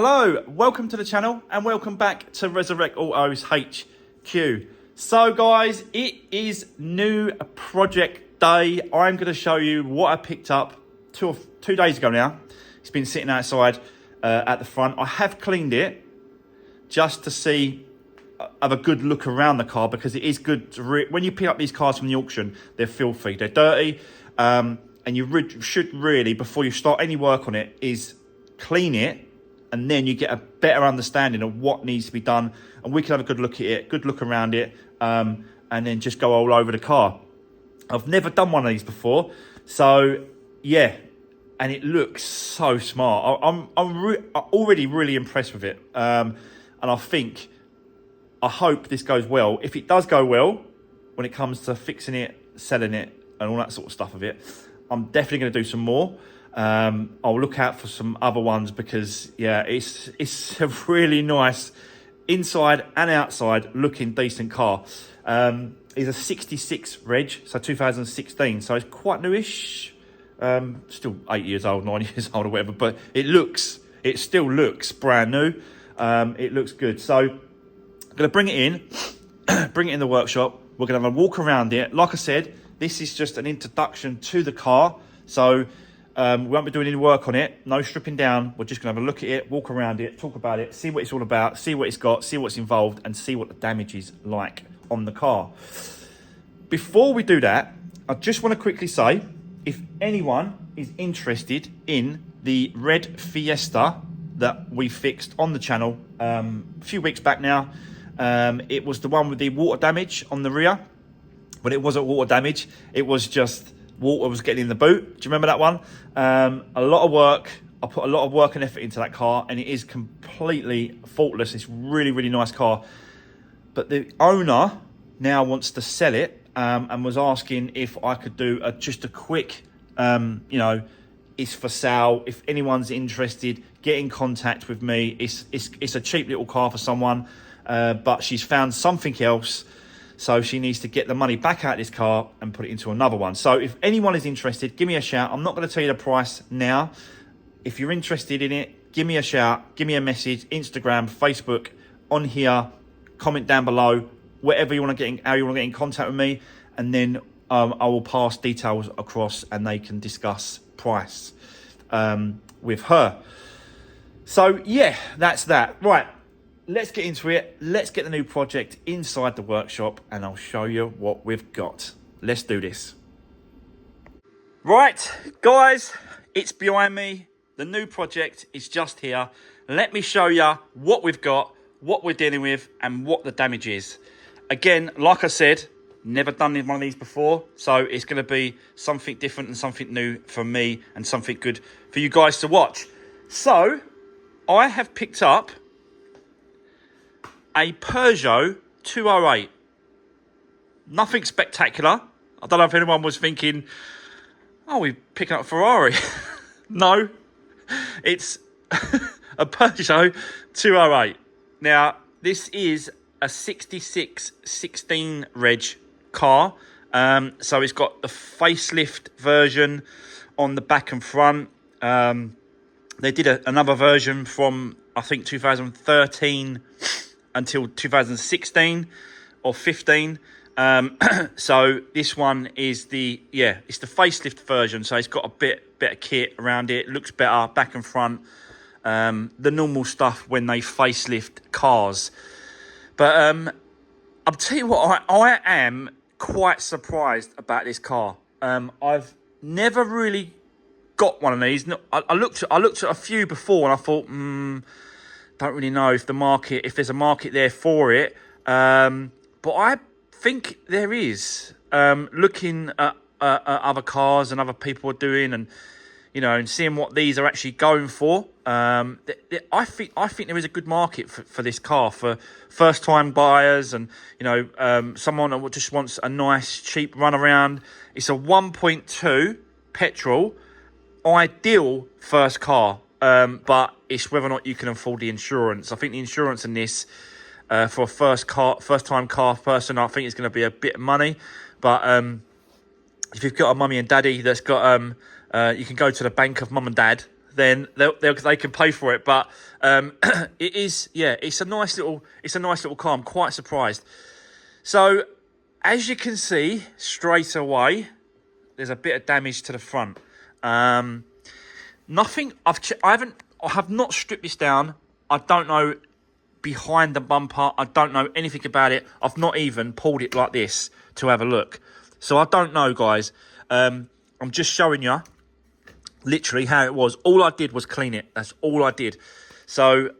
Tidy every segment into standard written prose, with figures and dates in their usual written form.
Hello, welcome to the channel and welcome back to Resurwreck Autos HQ. So guys, it is new project day. I'm going to show you what I picked up two days ago now. It's been sitting outside at the front. I have cleaned it just to see, have a good look around the car, because it is good to when you pick up these cars from the auction, they're filthy, they're dirty, and you should really, before you start any work on it, is clean it, and then you get a better understanding of what needs to be done, and we can have a good look at it, good look around it, and then just go all over the car. I've never done one of these before, so yeah, and it looks so smart. I'm already really impressed with it, and I hope this goes well. If it does go well, when it comes to fixing it, selling it, and all that sort of stuff of it, I'm definitely going to do some more. I'll look out for some other ones, because yeah, it's a really nice inside and outside looking decent car. It's a 66 reg, so 2016, so it's quite newish. Still 8 years old, 9 years old or whatever, but it still looks brand new. It looks good. So I'm gonna bring it in the workshop. We're gonna have a walk around it. Like I said, this is just an introduction to the car, so we won't be doing any work on it, no stripping down. We're just gonna have a look at it, walk around it, talk about it, see what it's all about, see what it's got, see what's involved, and see what the damage is like on the car. Before we do that, I just want to quickly say, if anyone is interested in the red Fiesta that we fixed on the channel a few weeks back now, it was the one with the water damage on the rear. But it wasn't water damage, it was just water was getting in the boot. Do you remember that one? A lot of work. I put a lot of work and effort into that car, and it is completely faultless. It's really, really nice car. But the owner now wants to sell it, and was asking if I could do just a quick, it's for sale. If anyone's interested, get in contact with me. It's a cheap little car for someone, but she's found something else. So she needs to get the money back out of this car and put it into another one. So if anyone is interested, give me a shout. I'm not going to tell you the price now. If you're interested in it, give me a shout, give me a message, Instagram, Facebook, on here, comment down below, whatever you want to get in, how you want to get in contact with me, and then I will pass details across and they can discuss price with her. So yeah, that's that. Right. Let's get into it. Let's get the new project inside the workshop, and I'll show you what we've got. Let's do this. Right, guys, it's behind me. The new project is just here. Let me show you what we've got, what we're dealing with, and what the damage is. Again, like I said, never done one of these before, so it's going to be something different and something new for me, and something good for you guys to watch. So, I have picked up a Peugeot 208. Nothing spectacular. I don't know if anyone was thinking, oh, we're picking up a Ferrari. No, it's a Peugeot 208. Now, this is a 66 16 reg car. So it's got the facelift version on the back and front. They did another version from, I think, 2013 until 2016 or 15. So this one is it's the facelift version. So it's got a bit of kit around it. Looks better back and front. The normal stuff when they facelift cars. But I'll tell you what, I am quite surprised about this car. I've never really got one of these. I looked at a few before, and I thought, don't really know if there's a market there for it. But I think there is. Looking at other cars and other people are doing, and seeing what these are actually going for. I think there is a good market for this car for first-time buyers, and someone that just wants a nice, cheap run around. It's a 1.2 petrol, ideal first car, but it's whether or not you can afford the insurance. I think the insurance in this, for a first-time car person, I think it's going to be a bit of money. But if you've got a mummy and daddy that's got, you can go to the bank of mum and dad then they can pay for it. But it is, yeah, it's a nice little car. I'm quite surprised. So as you can see straight away, there's a bit of damage to the front. Nothing. I have not stripped this down. I don't know behind the bumper. I don't know anything about it. I've not even pulled it like this to have a look. So I don't know, guys. I'm just showing you literally how it was. All I did was clean it. That's all I did. So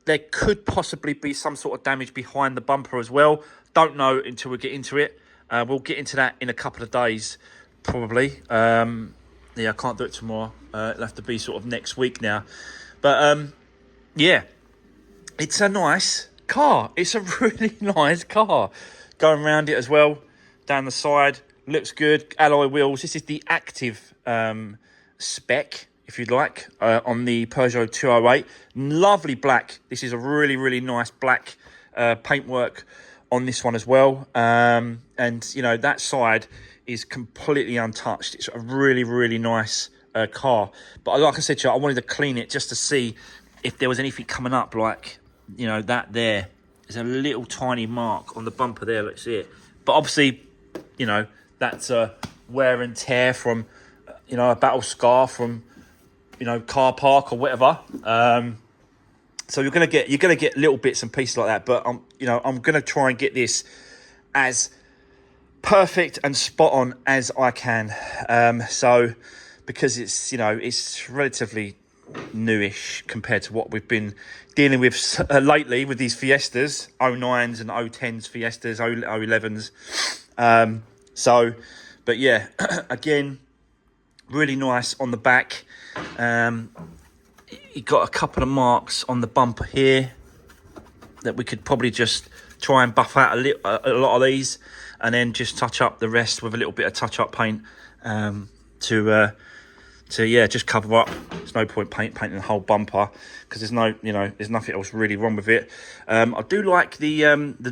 there could possibly be some sort of damage behind the bumper as well. Don't know until we get into it. We'll get into that in a couple of days, probably. Yeah, I can't do it tomorrow. It'll have to be sort of next week now. But yeah, it's a nice car. It's a really nice car. Going around it as well, down the side, looks good. Alloy wheels. This is the active spec, if you'd like, on the Peugeot 208. Lovely black. This is a really, really nice black paintwork on this one as well. And, you know, that side is completely untouched. It's a really, really nice car. But like I said to you, I wanted to clean it just to see if there was anything coming up, like, you know, that there. There's a little tiny mark on the bumper there. Let's see it. But obviously, you know, that's a wear and tear from, you know, a battle scar from, you know, car park or whatever. So you're gonna get little bits and pieces like that. But I'm gonna try and get this as perfect and spot on as I can. So because it's, you know, it's relatively newish compared to what we've been dealing with lately with these Fiestas, 09s and 010s Fiestas, 011s. So, but yeah, again, really nice on the back. You got a couple of marks on the bumper here that we could probably just try and buff out a lot of these, and then just touch up the rest with a little bit of touch-up paint to just cover up. There's no point painting the whole bumper because there's nothing else really wrong with it. I do like the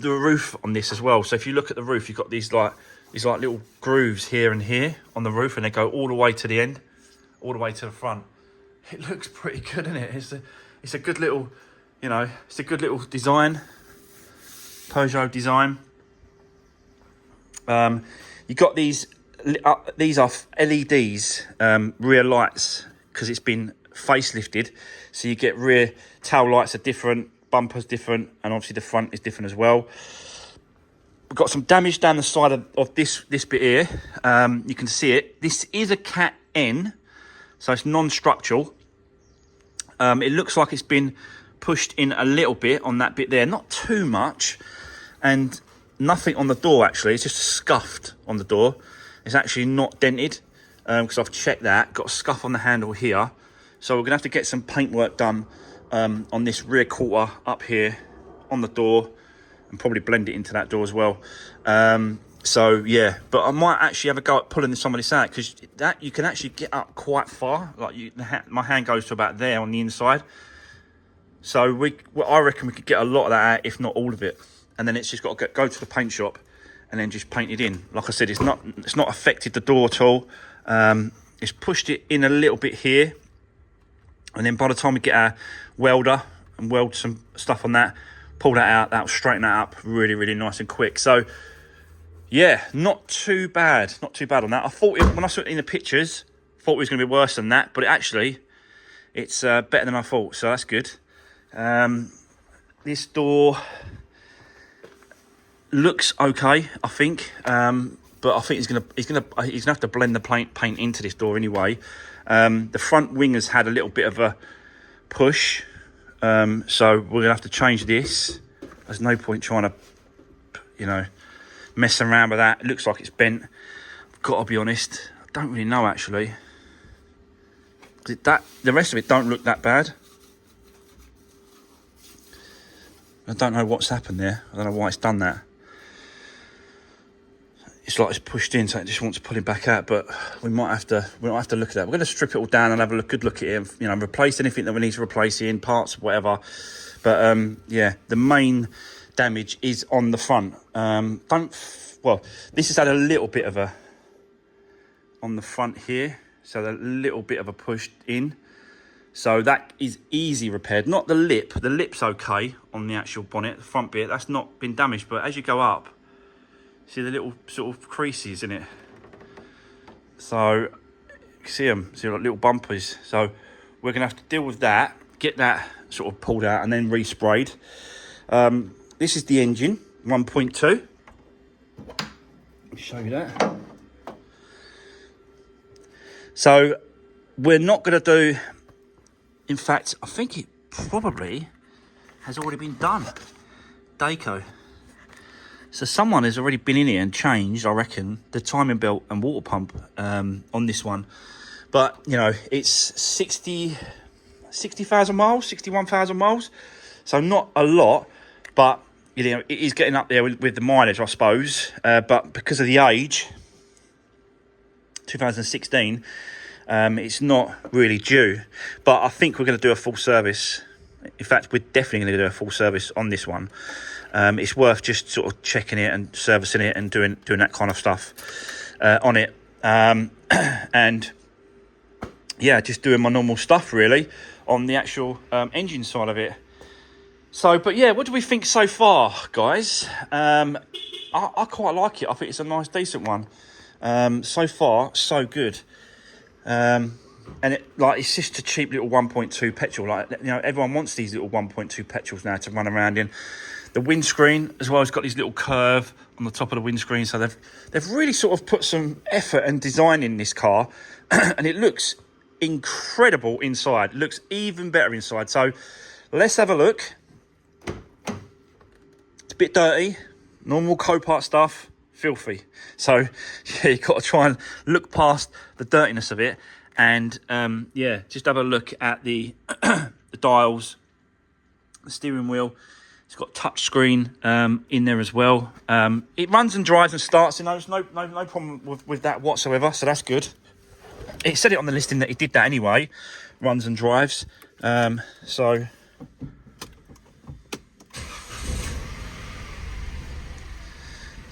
roof on this as well. So if you look at the roof, you've got these little grooves here and here on the roof, and they go all the way to the end, all the way to the front. It looks pretty good, isn't it? It's a good little, you know, it's a good little design, Peugeot design. You got these are LEDs, rear lights, because it's been facelifted. So you get rear tail lights are different, bumpers different, and obviously the front is different as well. We've got some damage down the side of this bit here. You can see it. This is a Cat N, so it's non-structural. It looks like it's been pushed in a little bit on that bit there, not too much, and nothing on the door actually. It's just scuffed on the door. It's actually not dented because I've checked that. Got a scuff on the handle here, so we're gonna have to get some paintwork done on this rear quarter up here on the door, and probably blend it into that door as well. So yeah, but I might actually have a go at pulling some of this out, because that you can actually get up quite far. Like my hand goes to about there on the inside. So I reckon we could get a lot of that out, if not all of it. And then it's just got to go to the paint shop and then just paint it in. Like I said, it's not affected the door at all. It's pushed it in a little bit here, and then by the time we get our welder and weld some stuff on that, pull that out, that'll straighten that up really, really nice and quick. So yeah, not too bad on that. I thought when I saw it in the pictures, thought it was going to be worse than that, but it's better than I thought, so that's good. This door looks okay, I think, but I think he's gonna have to blend the paint into this door anyway. The front wing has had a little bit of a push, so we're gonna have to change this. There's no point trying to, you know, mess around with that. It looks like it's bent. I've got to be honest, I don't really know actually. The rest of it don't look that bad. I don't know what's happened there. I don't know why it's done that. It's like it's pushed in, so it just wants to pull it back out. But we might have to look at that. We're going to strip it all down and have a good look at it, and, you know, replace anything that we need to replace in parts, whatever. But yeah, the main damage is on the front. This has had a little bit of a on the front here, so a little bit of a push in. So that is easy repaired. Not the lip. The lip's okay on the actual bonnet, the front bit. That's not been damaged. But as you go up, see the little sort of creases in it. So you can see them. See like little bumpers. So we're going to have to deal with that. Get that sort of pulled out and then resprayed. This is the engine, 1.2. Let me show you that. So we're not going to do... In fact, I think it probably has already been done. Daco. So someone has already been in here and changed, I reckon, the timing belt and water pump on this one. But, you know, it's 60,000 miles, 61,000 miles. So not a lot, but, you know, it is getting up there with the mileage, I suppose. But because of the age, 2016... it's not really due, but I think we're going to do a full service. In fact, we're definitely going to do a full service on this one. It's worth just sort of checking it and servicing it and doing that kind of stuff on it. And yeah, just doing my normal stuff really on the actual engine side of it. So, but yeah, what do we think so far, guys? I quite like it. I think it's a nice, decent one. So far, so good. And it's just a cheap little 1.2 petrol. Like, you know, everyone wants these little 1.2 petrols now to run around in. The windscreen as well has got this little curve on the top of the windscreen, so they've really sort of put some effort and design in this car, and it looks incredible inside. It looks even better inside. So let's have a look. It's a bit dirty, normal Copart stuff. Filthy. So yeah, you've got to try and look past the dirtiness of it, and yeah, just have a look at the the dials, the steering wheel. It's got touch screen in there as well. It runs and drives and starts, and there's no problem with that whatsoever, so that's good. It said it on the listing that it did that anyway, runs and drives.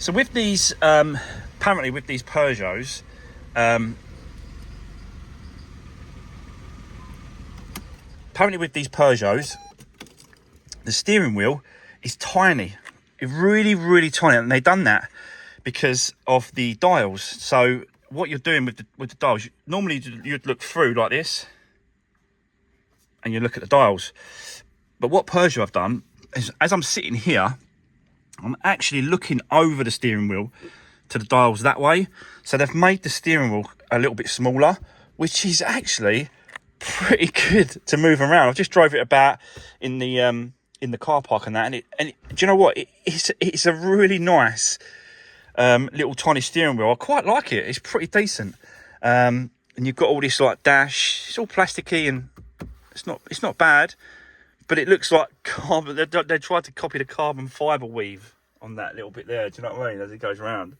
So with these, apparently with these Peugeots, the steering wheel is tiny. It's really, really tiny, and they've done that because of the dials. So what you're doing with the dials, normally you'd look through like this, and you look at the dials. But what Peugeot have done is, as I'm sitting here, I'm actually looking over the steering wheel to the dials that way. So they've made the steering wheel a little bit smaller, which is actually pretty good to move around. I've just drove it about in the car park and that, and do you know what? It's a really nice little tiny steering wheel. I quite like it. It's pretty decent. And you've got all this like dash. It's all plasticky and it's not bad. But it looks like carbon. They tried to copy the carbon fibre weave on that little bit there. Do you know what I mean? As it goes around,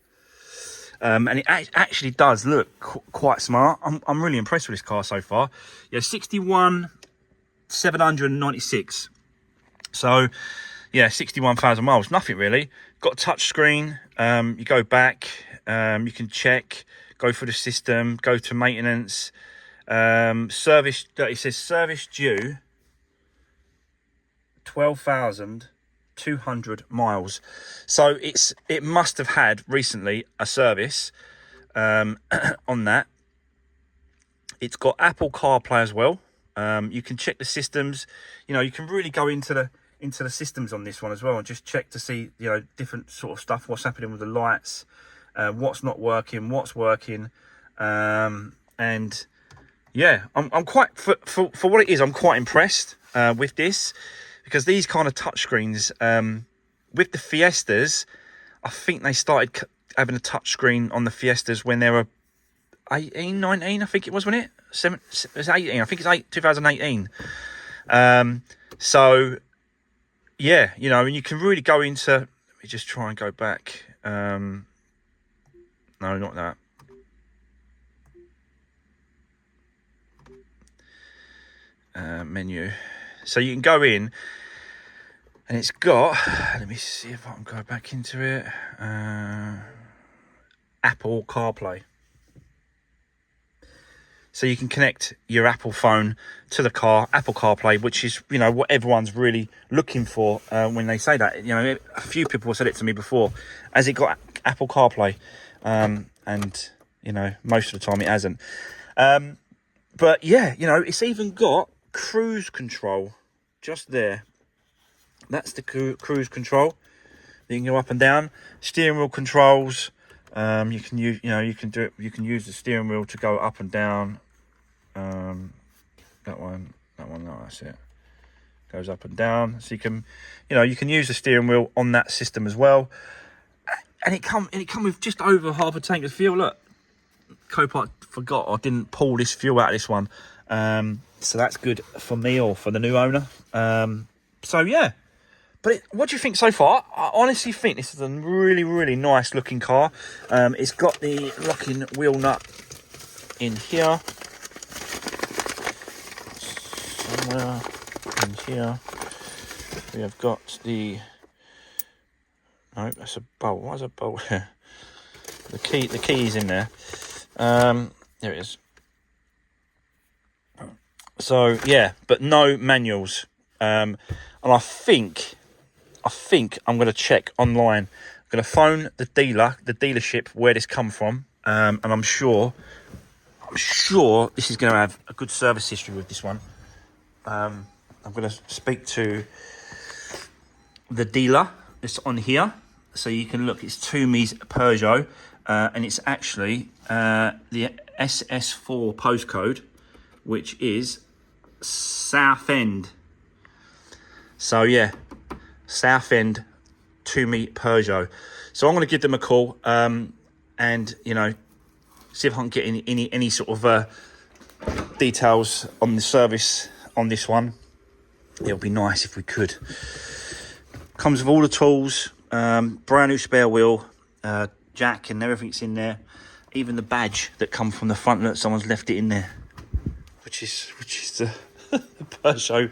and it actually does look quite smart. I'm really impressed with this car so far. Yeah, 61,796. So yeah, 61,000 miles. Nothing really. Got a touch screen. You go back. You can check. Go through the system. Go to maintenance. Service. It says service due. 12,200 miles. So it must have had recently a service on that. It's got Apple CarPlay as well. You can check the systems. You know, you can really go into the systems on this one as well and just check to see, you know, different sort of stuff, what's happening with the lights, what's not working, what's working, and yeah, I'm quite for what it is. I'm quite impressed with this. Because these kind of touchscreens, with the Fiestas, I think they started having a touchscreen on the Fiestas when they were 18, 19, I think it was, wasn't it? It was 18, I think it's 2018. So, yeah, you know, and you can really go into... Let me just try and go back. No, not that. Menu. So you can go in, and it's got, let me see if I can go back into it, Apple CarPlay. So you can connect your Apple phone to the car, Apple CarPlay, which is, you know, what everyone's really looking for when they say that. You know, a few people have said it to me before. Has it got Apple CarPlay? And, you know, most of the time it hasn't. But yeah, you know, it's even got cruise control just there. That's the cruise control. You can go up and down. Steering wheel controls. You can use, you know, you can do it. You can use the steering wheel to go up and down. That one, no, that's it. Goes up and down. So you can, you know, you can use the steering wheel on that system as well. And it come with just over half a tank of fuel. Look, Copilot forgot I didn't pull this fuel out of this one. So that's good for me or for the new owner. So yeah. But what do you think so far? I honestly think this is a really, really nice looking car. It's got the locking wheel nut in here. Somewhere in here. We have got the... No, that's a bolt. Why is a bolt here? The key is in there. There it is. So, yeah, but no manuals. And I think I'm going to check online. I'm going to phone the dealership where this come from, and I'm sure this is going to have a good service history with this one. I'm going to speak to the dealer. It's on here, so you can look. It's Toomey's Peugeot, and it's actually the SS4 postcode, which is Southend. So yeah. Southend Toomey Peugeot. So I'm going to give them a call, and you know, see if I can get any sort of details on the service on this one. It'll be nice if we could. Comes with all the tools, brand new spare wheel, jack, and everything's in there. Even the badge that come from the front. Look, someone's left it in there, which is the, the Peugeot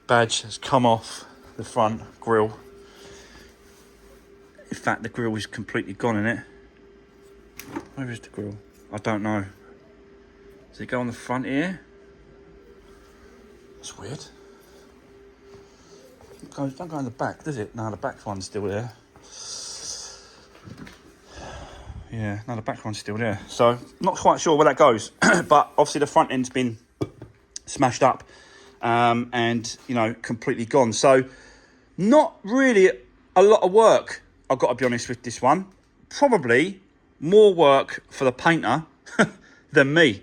badge has come off the front grille. In fact, the grille is completely gone in it. Where is the grille? I don't know. Does it go on the front here? That's weird. Don't go in the back, does it? No, the back one's still there. Yeah, no, the back one's still there. So, not quite sure where that goes. But obviously the front end's been smashed up. And, you know, completely gone. So, not really a lot of work, I've got to be honest with this one. Probably more work for the painter than me.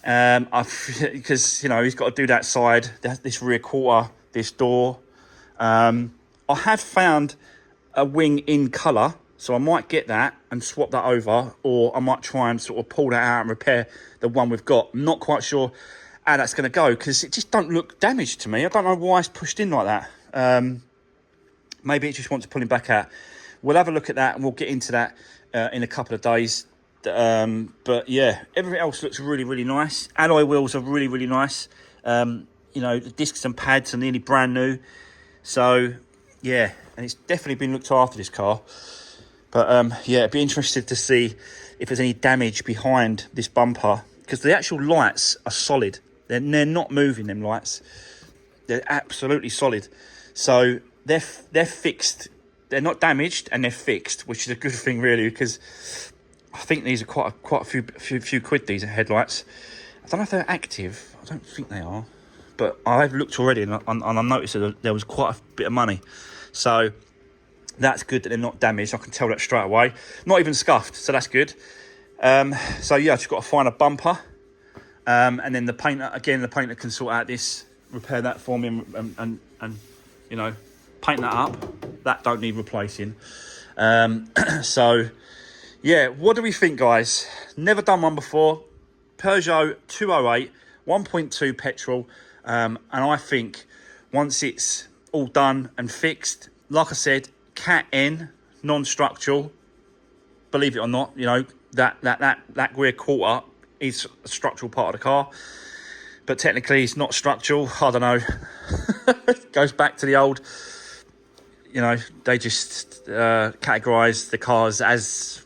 Because, you know, he's got to do that side, this rear quarter, this door. I have found a wing in colour, so I might get that and swap that over, or I might try and sort of pull that out and repair the one we've got. I'm not quite sure how that's going to go, because it just don't look damaged to me. I don't know why it's pushed in like that. Maybe it just wants pulling back out. We'll have a look at that, and we'll get into that in a couple of days. But yeah, everything else looks really, really nice. Alloy wheels are really, really nice. You know, the discs and pads are nearly brand new. So yeah, and it's definitely been looked after, this car. But yeah, I'd be interested to see if there's any damage behind this bumper, because the actual lights are solid. They're not moving, them lights. They're absolutely solid. So they're fixed. They're not damaged, and they're fixed, which is a good thing, really, because I think these are quite a few quid, these headlights. I don't know if they're active. I don't think they are. But I've looked already, and I noticed that there was quite a bit of money. So that's good that they're not damaged. I can tell that straight away. Not even scuffed, so that's good. So yeah, I've just got to find a bumper. And then the painter can sort out this, repair that for me, and you know, paint that up. That don't need replacing. So yeah, what do we think, guys? Never done one before. Peugeot 208 1.2 petrol, and I think once it's all done and fixed, like I said, Cat N, non-structural, believe it or not, you know, that rear quarter is a structural part of the car, but technically it's not structural. I don't know. It goes back to the old, you know, they just categorise the cars as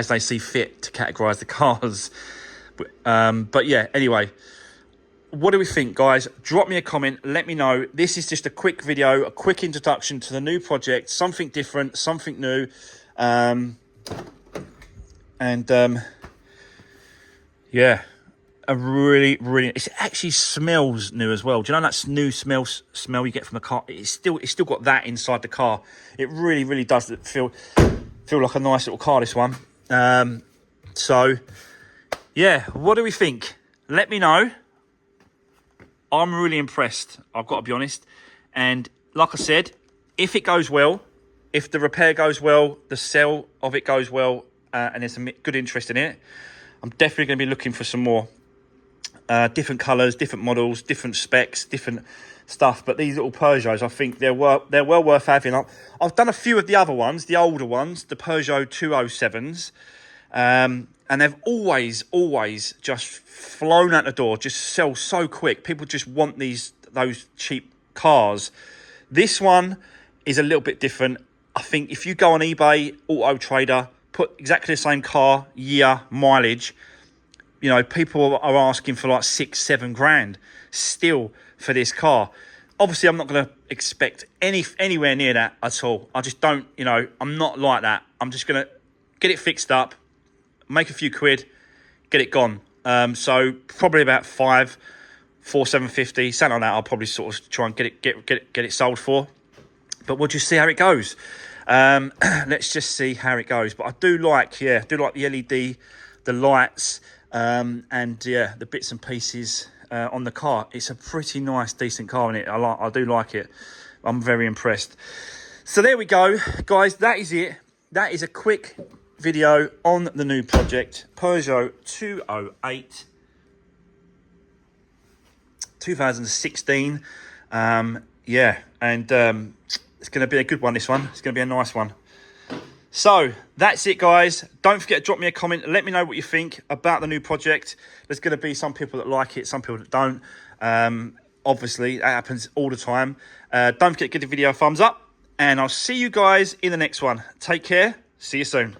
they see fit to categorise the cars. But yeah, anyway, what do we think, guys? Drop me a comment. Let me know. This is just a quick video, a quick introduction to the new project. Something different, something new. Yeah, a really, it actually smells new as well. Do you know that new smell you get from the car? It's still got that inside the car. It really does feel like a nice little car, this one. So yeah, what do we think? Let me know. I'm really impressed, I've got to be honest. And like I said, if it goes well, if the repair goes well, the sell of it goes well, and there's some good interest in it, I'm definitely going to be looking for some more different colours, different models, different specs, different stuff. But these little Peugeots, I think they're well worth having. I've done a few of the other ones, the older ones, the Peugeot 207s, and they've always just flown out the door, just sell so quick. People just want those cheap cars. This one is a little bit different. I think if you go on eBay, Auto Trader, put exactly the same car, year, mileage, you know, people are asking for like 6-7 grand still for this car. Obviously, I'm not going to expect anywhere near that at all. I just don't, you know, I'm not like that. I'm just going to get it fixed up, make a few quid, get it gone. So probably about 750, something like that. I'll probably sort of try and get it sold for. But we'll just see how it goes. Let's just see how it goes. But I do like the LED, the lights, and yeah, the bits and pieces on the car. It's a pretty nice, decent car, isn't it? I do like it. I'm very impressed. So there we go, guys. That is it. That is a quick video on the new project, Peugeot 208 2016. Yeah, and it's going to be a good one, this one. It's going to be a nice one. So that's it, guys. Don't forget to drop me a comment. Let me know what you think about the new project. There's going to be some people that like it, some people that don't. Obviously, that happens all the time. Don't forget to give the video a thumbs up, and I'll see you guys in the next one. Take care. See you soon.